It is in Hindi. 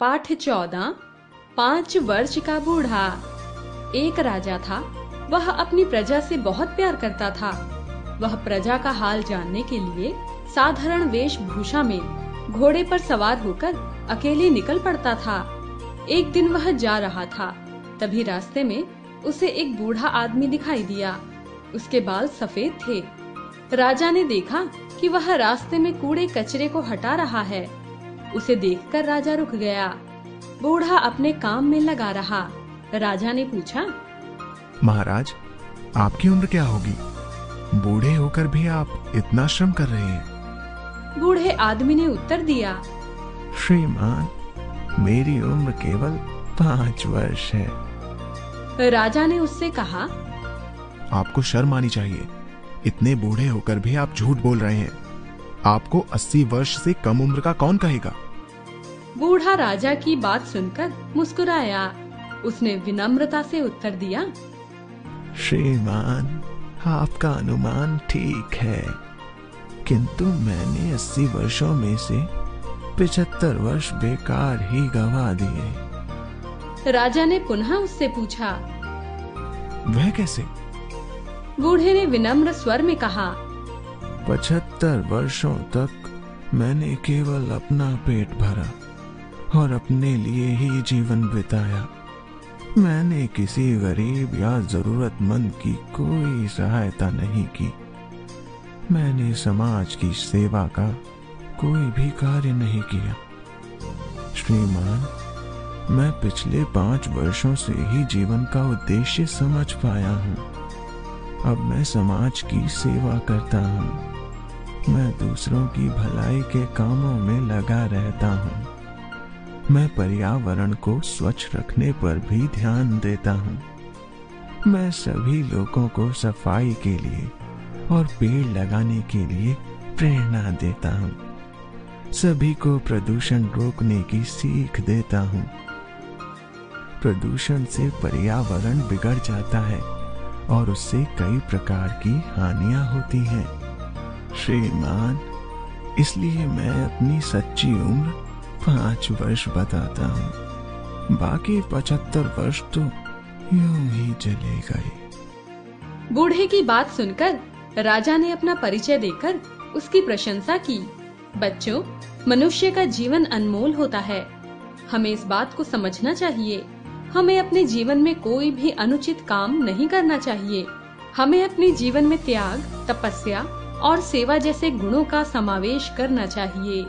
पाठ 14 5 वर्ष का बूढ़ा। एक राजा था, वह अपनी प्रजा से बहुत प्यार करता था। वह प्रजा का हाल जानने के लिए साधारण वेशभूषा में घोड़े पर सवार होकर अकेले निकल पड़ता था। एक दिन वह जा रहा था, तभी रास्ते में उसे एक बूढ़ा आदमी दिखाई दिया। उसके बाल सफेद थे। राजा ने देखा कि वह रास्ते में कूड़े कचरे को हटा रहा है। उसे देखकर राजा रुक गया। बूढ़ा अपने काम में लगा रहा। राजा ने पूछा, महाराज, आपकी उम्र क्या होगी? बूढ़े होकर भी आप इतना श्रम कर रहे हैं। बूढ़े आदमी ने उत्तर दिया, श्रीमान, मेरी उम्र केवल 5 वर्ष है। राजा ने उससे कहा, आपको शर्म आनी चाहिए। इतने बूढ़े होकर भी आप झूठ बोल रहे हैं। आपको 80 वर्ष से कम उम्र का कौन कहेगा? बूढ़ा राजा की बात सुनकर मुस्कुराया। उसने विनम्रता से उत्तर दिया, श्रीमान, आपका अनुमान ठीक है, किंतु मैंने 80 वर्षों में से 75 वर्ष बेकार ही गंवा दिए। राजा ने पुनः उससे पूछा, वह कैसे? बूढ़े ने विनम्र स्वर में कहा, 75 वर्षों तक मैंने केवल अपना पेट भरा और अपने लिए ही जीवन बिताया। मैंने किसी गरीब या जरूरतमंद की कोई सहायता नहीं की। मैंने समाज की सेवा का कोई भी कार्य नहीं किया। श्रीमान, मैं पिछले 5 वर्षों से ही जीवन का उद्देश्य समझ पाया हूँ। अब मैं समाज की सेवा करता हूँ। मैं दूसरों की भलाई के कामों में लगा रहता हूँ। मैं पर्यावरण को स्वच्छ रखने पर भी ध्यान देता हूँ। मैं सभी लोगों को सफाई के लिए और पेड़ लगाने के लिए प्रेरणा देता हूँ। सभी को प्रदूषण रोकने की सीख देता हूँ। प्रदूषण से पर्यावरण बिगड़ जाता है और उससे कई प्रकार की हानियां होती हैं। श्रीमान, इसलिए मैं अपनी सच्ची उम्र 5 वर्ष बताता हूँ। बाकी 75 वर्ष तो यूं ही चले गए। बूढ़े की बात सुनकर राजा ने अपना परिचय देकर उसकी प्रशंसा की। बच्चों, मनुष्य का जीवन अनमोल होता है। हमें इस बात को समझना चाहिए। हमें अपने जीवन में कोई भी अनुचित काम नहीं करना चाहिए। हमें अपने जीवन में त्याग, तपस्या और सेवा जैसे गुणों का समावेश करना चाहिए।